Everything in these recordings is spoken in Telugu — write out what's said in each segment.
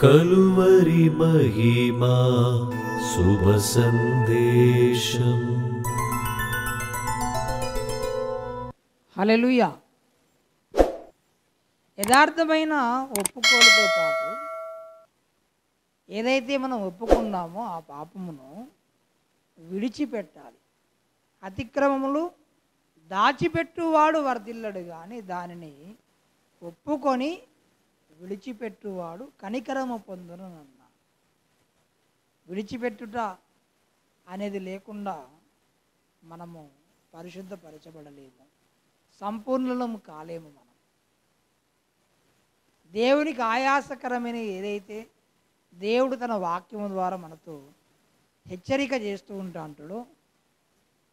కలువరి మహిమా శుభ సందేశం. హల్లెలూయా. యథార్థమైన ఒప్పుకోలుతో పాటు ఏదైతే మనం ఒప్పుకున్నామో ఆ పాపమును విడిచిపెట్టాలి. అతిక్రమములు దాచిపెట్టువాడు వర్ధిల్లడు కానీ దానిని ఒప్పుకొని విడిచిపెట్టువాడు కనికరము పొందునన్నా. విడిచిపెట్టుట అనేది లేకుండా మనము పరిశుద్ధపరచబడలేము, సంపూర్ణము కాలేము. మనం దేవునికి ఆయాసకరమైన ఏదైతే దేవుడు తన వాక్యము ద్వారా మనతో హెచ్చరిక చేస్తూ ఉంటాడో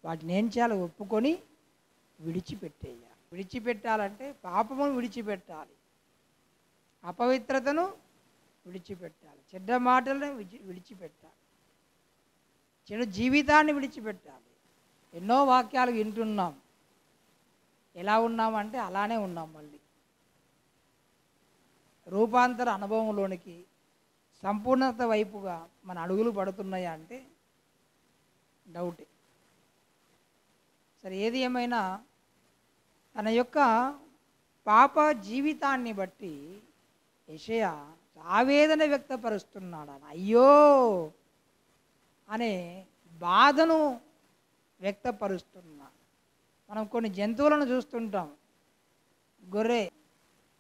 వాటిని ఏం చేయాలి? ఒప్పుకొని విడిచిపెట్టేయాలి. విడిచిపెట్టాలంటే పాపమును విడిచిపెట్టాలి, అపవిత్రతను విడిచిపెట్టాలి, చెడ్డ మాటలను విడిచిపెట్టాలి, చెడు జీవితాన్ని విడిచిపెట్టాలి. ఎన్నో వాక్యాలు వింటున్నాం, ఎలా ఉన్నామంటే అలానే ఉన్నాం. మళ్ళీ రూపాంతర అనుభవంలోనికి సంపూర్ణత వైపుగా మన అడుగులు పడుతున్నాయా అంటే డౌటే. సరే, ఏది ఏమైనా తన యొక్క పాప జీవితాన్ని బట్టి యెషయా ఆవేదన వ్యక్తపరుస్తున్నాడు. అయ్యో అనే బాధను వ్యక్తపరుస్తున్నా. మనం కొన్ని జంతువులను చూస్తుంటాం, గొర్రె,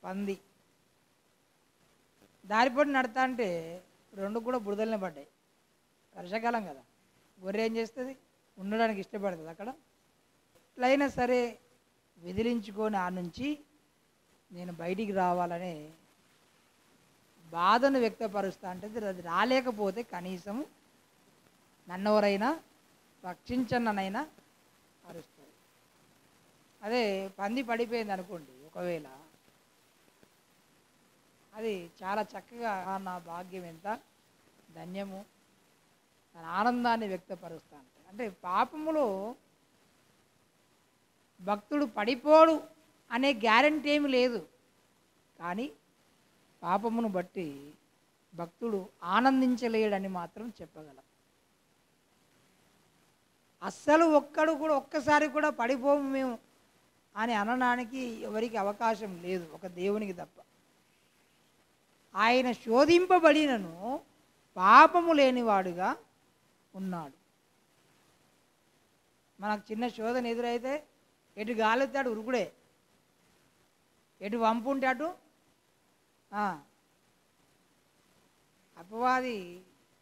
పంది. దారిపోటీ నడతా అంటే రెండు కూడా బురదలనే పడ్డాయి. వర్షాకాలం కదా, గొర్రె ఏం చేస్తుంది? ఉండడానికి ఇష్టపడుతుంది అక్కడ. ఎట్లయినా సరే విదిలించుకొని ఆ నుంచి నేను బయటికి రావాలనే బాధను వ్యక్తపరుస్తా. అంటే అది రాలేకపోతే కనీసం నన్నెవరైనా రక్షించనైనా అరుస్తుంది. అదే పంది పడిపోయింది అనుకోండి, ఒకవేళ అది చాలా చక్కగా నా భాగ్యం ఎంత ధన్యము, తన ఆనందాన్ని వ్యక్తపరుస్తా. అంటే పాపములో భక్తుడు పడిపోడు అనే గ్యారంటీ ఏమి లేదు, కానీ పాపమును బట్టి భక్తుడు ఆనందించలేడని మాత్రం చెప్పగలం. అస్సలు ఒక్కడు కూడా ఒక్కసారి కూడా పడిపోము మేము అని అనడానికి ఎవరికి అవకాశం లేదు, ఒక దేవునికి తప్ప. ఆయన శోధింపబడినను పాపము లేనివాడుగా ఉన్నాడు. మనకు చిన్న శోధన ఎదురైతే ఎటు గాలెత్తాడు ఉరుకుడే, ఎటు వంపు ఉంటే అటు. అపవాది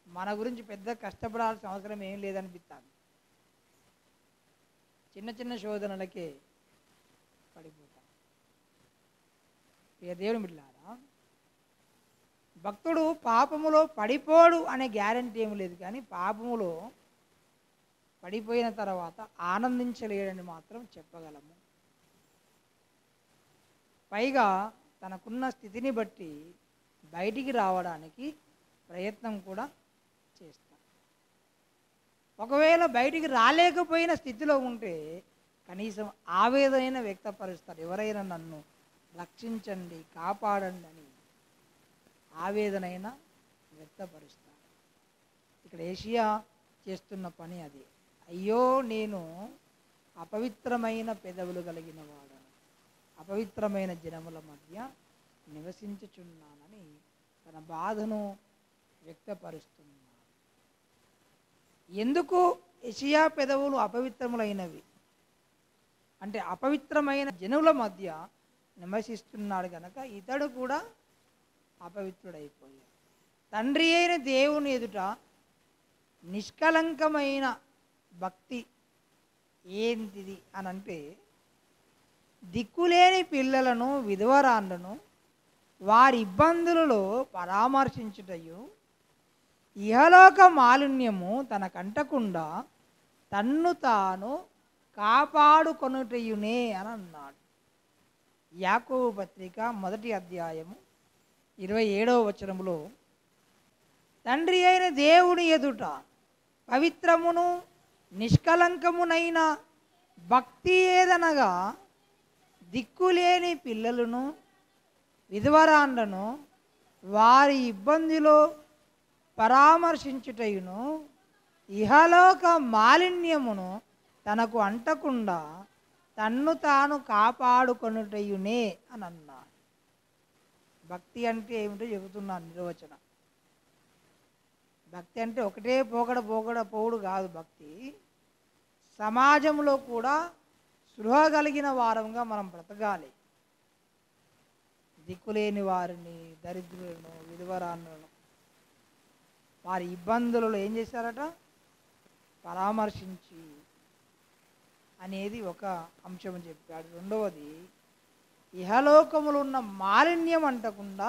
మన గురించి పెద్ద కష్టపడాల్సిన అవసరం ఏం లేదనిపిస్తాను. చిన్న చిన్న శోధనలకే పడిపోతాం. దేవుని బిడ్డలారా, భక్తుడు పాపములో పడిపోడు అనే గ్యారంటీ ఏమి లేదు, కానీ పాపములో పడిపోయిన తర్వాత ఆనందించలేడని మాత్రం చెప్పగలము. పైగా తనకున్న స్థితిని బట్టి బయటికి రావడానికి ప్రయత్నం కూడా చేస్తాడు. ఒకవేళ బయటికి రాలేకపోయిన స్థితిలో ఉంటే కనీసం ఆవేదన వ్యక్తపరుస్తారు. ఎవరైనా నన్ను రక్షించండి, కాపాడండి అని ఆవేదనైనా వ్యక్తపరుస్తారు. ఇక్కడ యెషయా చేస్తున్న పని అది. అయ్యో నేను అపవిత్రమైన పెదవులు కలిగిన వాడను, అపవిత్రమైన జనముల మధ్య నివసించుచున్నానని తన బాధను వ్యక్తపరుస్తున్నాడు. ఎందుకు యెషయా పెదవులు అపవిత్రములైనవి అంటే అపవిత్రమైన జనుల మధ్య నివసిస్తున్నాడు కనుక ఇతడు కూడా అపవిత్రుడైపోయాడు. తండ్రి అయిన దేవుని ఎదుట నిష్కలంకమైన భక్తి ఏంటిది అని అంటే, దిక్కులేని పిల్లలను, విధవరాండ్లను వారి ఇబ్బందులలో పరామర్శించుటయు, ఇహలోక మాలిన్యము తనకంటకుండా తన్ను తాను కాపాడుకొనుటయునే అని అన్నాడు. యాకోబు పత్రిక 1వ అధ్యాయము 27వ వచనములో, తండ్రి అయిన దేవుని ఎదుట పవిత్రమును నిష్కలంకమునైన భక్తి ఏదనగా దిక్కులేని పిల్లలను, విధవరాండ్లను వారి ఇబ్బందిలో పరామర్శించుటయును ఇహలోక మాలిన్యమును తనకు అంటకుండా తన్ను తాను కాపాడుకొనుటయునే అని అన్నాడు. భక్తి అంటే ఏమిటో చెబుతున్నాను నిర్వచనం. భక్తి అంటే ఒకటే పోవుడు కాదు. భక్తి సమాజంలో కూడా స్పృహ కలిగిన వారంగా మనం బ్రతకాలి. దిక్కులేని వారిని, దరిద్రులను, విధవరాలను వారి ఇబ్బందులలో ఏం చేశారట? పరామర్శించి అనేది ఒక అంశం చెప్పాడు. రెండవది, ఇహలోకములో ఉన్న మాలిన్యం అంటకుండా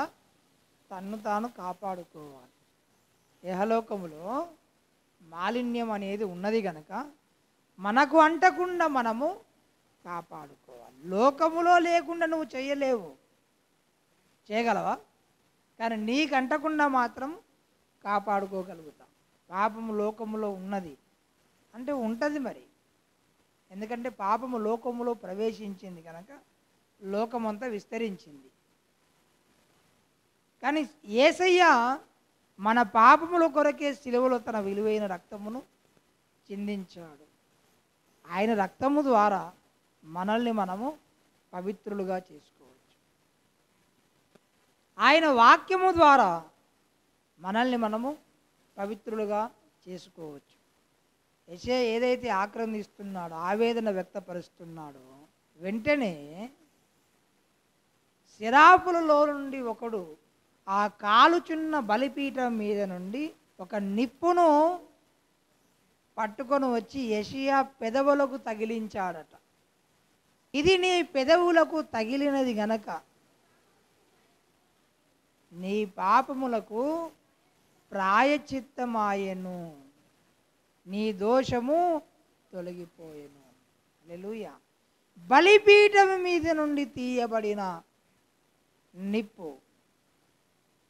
తన్ను తాను కాపాడుకోవాలి. ఇహలోకములో మాలిన్యం అనేది ఉన్నది కనుక మనకు అంటకుండా మనము కాపాడుకోవాలి. లోకములో లేకుండా నువ్వు చేయలేవు, చేయగలవా? కానీ నీకు అంటకుండా మాత్రం కాపాడుకోగలుగుతాం. పాపము లోకములో ఉన్నది అంటే ఉంటుంది మరి. ఎందుకంటే పాపము లోకములో ప్రవేశించింది కనుక లోకమంతా విస్తరించింది. కానీ యేసయ్య మన పాపముల కొరకే సిలువలో తన విలువైన రక్తమును చిందించాడు. ఆయన రక్తము ద్వారా మనల్ని మనము పవిత్రులుగా చేసుకోవచ్చు. ఆయన వాక్యము ద్వారా మనల్ని మనము పవిత్రులుగా చేసుకోవచ్చు. యెషయా ఏదైతే ఆక్రందిస్తున్నాడో, ఆవేదన వ్యక్తపరుస్తున్నాడో, వెంటనే శరాపులలో నుండి ఒకడు ఆ కాలుచున్న బలిపీఠం మీద నుండి ఒక నిప్పును పట్టుకొని వచ్చి యెషయా పెదవులకు తగిలించాడట. ఇది నీ పెదవులకు తగిలినది గనక నీ పాపములకు ప్రాయచిత్తమాయెను, నీ దోషము తొలగిపోయెను. హల్లెలూయా. బలిపీఠం మీద నుండి తీయబడిన నిప్పు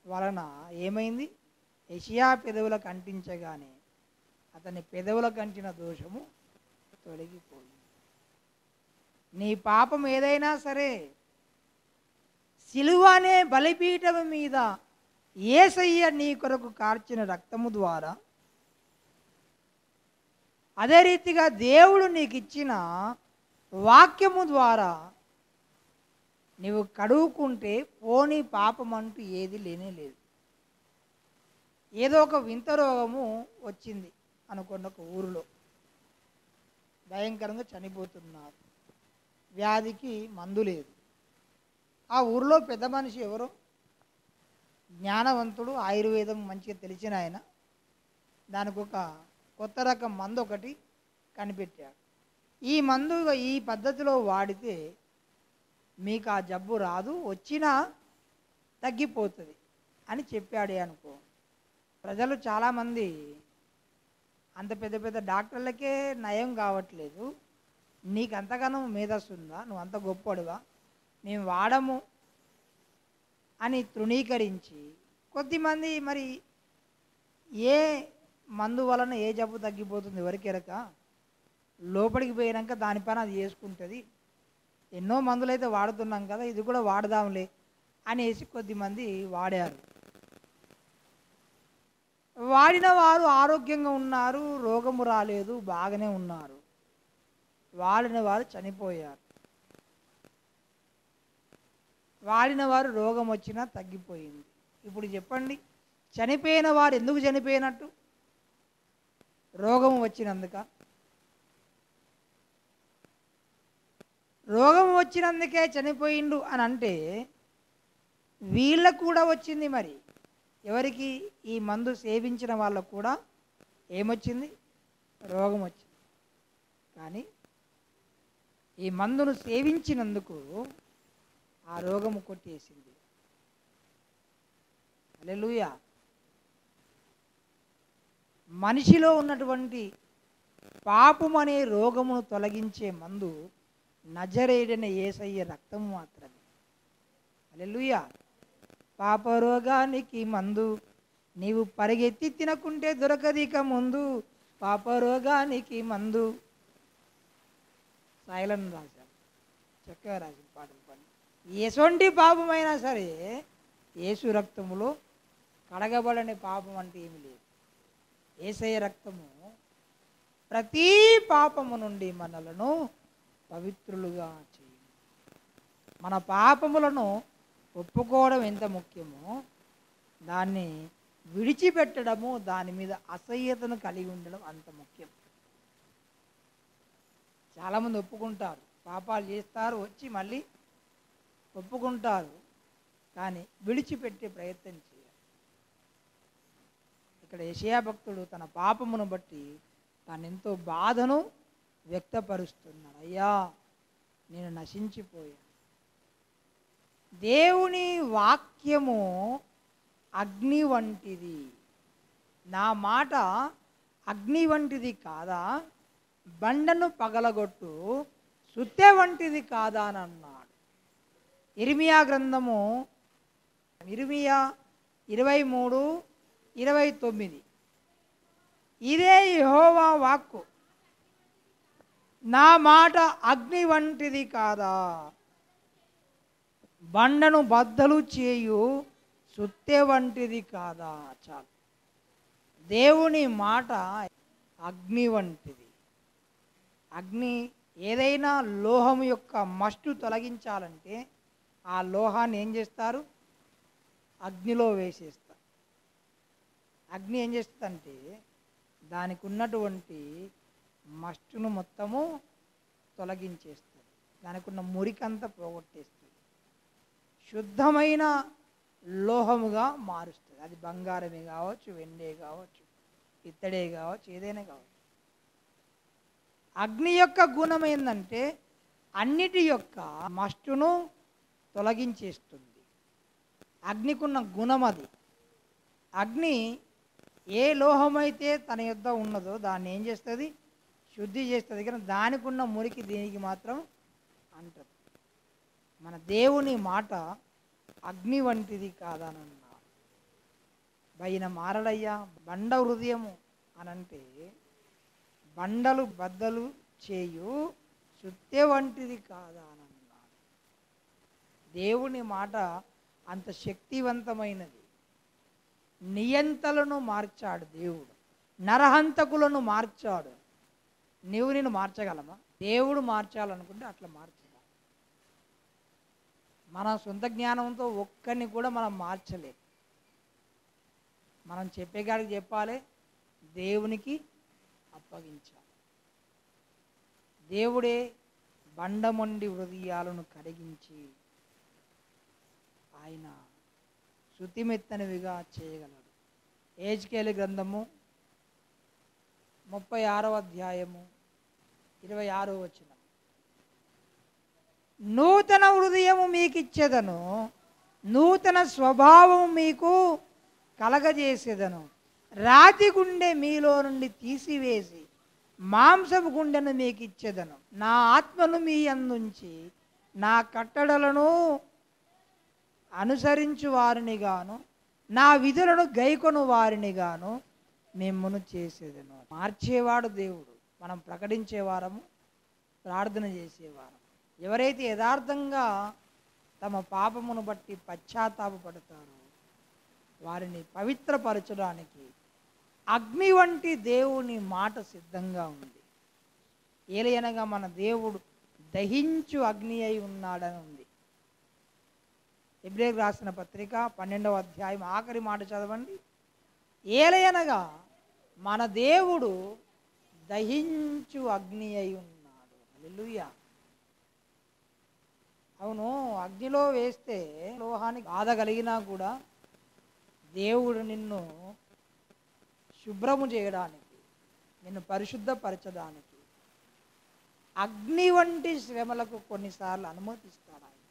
వలన ఏమైంది? యెషయా పెదవులకు అంటించగానే అతని పెదవులకు అంటిన దోషము తొలగిపోయింది. నీ పాపం ఏదైనా సరే సిలువ అనే బలిపీఠం మీద యేసయ్య నీ కొరకు కార్చిన రక్తము ద్వారా, అదే రీతిగా దేవుడు నీకు ఇచ్చిన వాక్యము ద్వారా నీవు కడుగుకుంటే పోనీ పాపం అంటూ ఏది లేనే లేదు. ఏదో ఒక వింత రోగము వచ్చింది అనుకున్న ఒక ఊరిలో భయంకరంగా చనిపోతున్నారు, వ్యాధికి మందు లేదు. ఆ ఊరిలో పెద్ద మనిషి ఎవరో జ్ఞానవంతుడు, ఆయుర్వేదం మంచిగా తెలిసిన ఆయన దానికి ఒక కొత్త రకం మందు ఒకటి కనిపెట్టాడు. ఈ మందు ఈ పద్ధతిలో వాడితే మీకు ఆ జబ్బు రాదు, వచ్చినా తగ్గిపోతుంది అని చెప్పాడే అనుకో. ప్రజలు చాలామంది అంత పెద్ద పెద్ద డాక్టర్లకే నయం కావట్లేదు, నీకు అంతగానో మేధస్సు ఉందా, నువ్వు అంత గొప్పవాడువా, మేము వాడము అని తృణీకరించి కొద్దిమంది మరి ఏ మందు వలన ఏ జబ్బు తగ్గిపోతుంది ఎవరికెరక, లోపలికి పోయినాక దాని పని అది చేసుకుంటుంది, ఎన్నో మందులు అయితే వాడుతున్నాం కదా ఇది కూడా వాడదాంలే అనేసి కొద్దిమంది వాడారు. వాడిన వారు ఆరోగ్యంగా ఉన్నారు, రోగము రాలేదు, బాగానే ఉన్నారు. వాడిన వారు చనిపోయారు, వాడిన వారు రోగం వచ్చినా తగ్గిపోయింది. ఇప్పుడు చెప్పండి, చనిపోయిన వారు ఎందుకు చనిపోయినట్టు? రోగం వచ్చినందుక? రోగం వచ్చినందుకే చనిపోయిండు అని అంటే వీళ్ళకు కూడా వచ్చింది. మరి ఎవరికి? ఈ మందు సేవించిన వాళ్ళకు కూడా ఏమొచ్చింది? రోగం వచ్చింది. కానీ ఈ మందును సేవించినందుకు ఆ రోగము కొట్టేసింది. హల్లెలూయా. మనిషిలో ఉన్నటువంటి పాపం అనే రోగమును తొలగించే మందు నజరేయుడైన యేసయ్య రక్తము మాత్రమే. హల్లెలూయా. పాపరోగానికి మందు నీవు పరిగెత్తి తినకుంటే దొరకదిక ముందు, పాపరోగానికి మందు. సాయిలను రాశారు, చక్కగా రాసిన పాటలు పని. ఎటువంటి పాపమైనా సరే యేసు రక్తములో కడగబడని పాపం అంటే ఏమి లేదు. యేసయ్య రక్తము ప్రతి పాపము నుండి మనలను పవిత్రులుగా చేయి. మన పాపములను ఒప్పుకోవడం ఎంత ముఖ్యమో దాన్ని విడిచిపెట్టడము, దాని మీద అసహ్యతను కలిగి ఉండడం అంత ముఖ్యం. చాలామంది ఒప్పుకుంటారు, పాపాలు చేస్తారు, వచ్చి మళ్ళీ ఒప్పుకుంటారు, కానీ విడిచిపెట్టే ప్రయత్నం చేయాలి. ఇక్కడ యెషయా భక్తుడు తన పాపమును బట్టి తాను ఎంతో బాధను వ్యక్తపరుస్తున్నాడు. అయ్యా, నేను నశించిపోయాను. దేవుని వాక్యము అగ్ని వంటిది, నా మాట అగ్ని వంటిది కాదా, బండను పగలగొట్టు సుత్తె వంటిది కాదా అని అన్నాడు. ఇర్మియా గ్రంథము, ఇర్మియా 23:29. ఇదే యెహోవా వాక్కు, నా మాట అగ్ని వంటిది కాదా, బండను బద్దలు చేయు సుత్తె వంటిది కాదా. చాలు, దేవుని మాట అగ్ని వంటిది. అగ్ని ఏదైనా లోహం యొక్క మస్టు తొలగించాలంటే ఆ లోహాన్ని ఏం చేస్తారు? అగ్నిలో వేసేస్తారు. అగ్ని ఏం చేస్తుందంటే దానికి ఉన్నటువంటి మస్టును మొత్తము తొలగించేస్తుంది, దానికి ఉన్న మురికంతా పోగొట్టేస్తుంది, శుద్ధమైన లోహముగా మారుస్తుంది. అది బంగారమే కావచ్చు, వెండే కావచ్చు, ఇత్తడే కావచ్చు, ఏదైనా కావచ్చు. అగ్ని యొక్క గుణం ఏంటంటే అన్నిటి యొక్క మస్టును తొలగించేస్తుంది. అగ్నికున్న గుణం అది. అగ్ని ఏ లోహమైతే తన యొద్ద ఉన్నదో దాన్ని ఏం చేస్తుంది? శుద్ధి చేస్తుంది. కానీ దానికి ఉన్న మురికి దీనికి మాత్రం అంటదు. మన దేవుని మాట అగ్ని వంటిది కాదని అన్నారు. బయన మారడయ్యా బండ హృదయము అనంటే బండలు బద్దలు చేయు సుత్తె వంటిది కాదా అని అన్నాడు. దేవుని మాట అంత శక్తివంతమైనది. నియంతలను మార్చాడు దేవుడు, నరహంతకులను మార్చాడు. నీవు నేను మార్చగలమా? దేవుడు మార్చాలనుకుంటే అట్లా మార్చగలం. మన సొంత జ్ఞానంతో ఒక్కరిని కూడా మనం మార్చలేం. మనం చెప్పేగాడికి చెప్పాలి, దేవునికి అప్పగించాలి. దేవుడే బండమొండి హృదయాలను కడిగించి ఆయన శుతిమెత్తనివిగా చేయగలడు. యెహెజ్కేలు గ్రంథము 36వ అధ్యాయము 26వ వచనం. నూతన హృదయము మీకు ఇచ్చేదను, నూతన స్వభావము మీకు కలగజేసేదను, రాతి గుండె మీలో నుండి తీసివేసి మాంసపు గుండెను మీకు ఇచ్చేదను, నా ఆత్మను మీ అందుంచి నా కట్టడలను అనుసరించు వారిని గాను నా విధులను గైకొను వారిని గాను మిమ్మును చేసేదను. మార్చేవాడు దేవుడు, మనం ప్రకటించేవారము, ప్రార్థన చేసేవారం. ఎవరైతే యథార్థంగా తమ పాపమును బట్టి పశ్చాత్తాపపడతారో వారిని పవిత్రపరచడానికి అగ్ని వంటి దేవుని మాట సిద్ధంగా ఉంది. ఏలయనగా మన దేవుడు దహించు అగ్ని అయి ఉన్నాడని ఉంది. హెబ్రీయులకు రాసిన పత్రిక 12వ అధ్యాయం ఆఖరి మాట చదవండి. ఏలయనగా మన దేవుడు దహించు అగ్ని అయి ఉన్నాడు. హల్లెలూయా. అవును, అగ్నిలో వేస్తే లోహానికి బాధ కలిగినా కూడా దేవుడు నిన్ను శుభ్రము చేయడానికి, నిన్ను పరిశుద్ధపరచడానికి అగ్ని వంటి శ్రమలకు కొన్నిసార్లు అనుమతిస్తాడు ఆయన.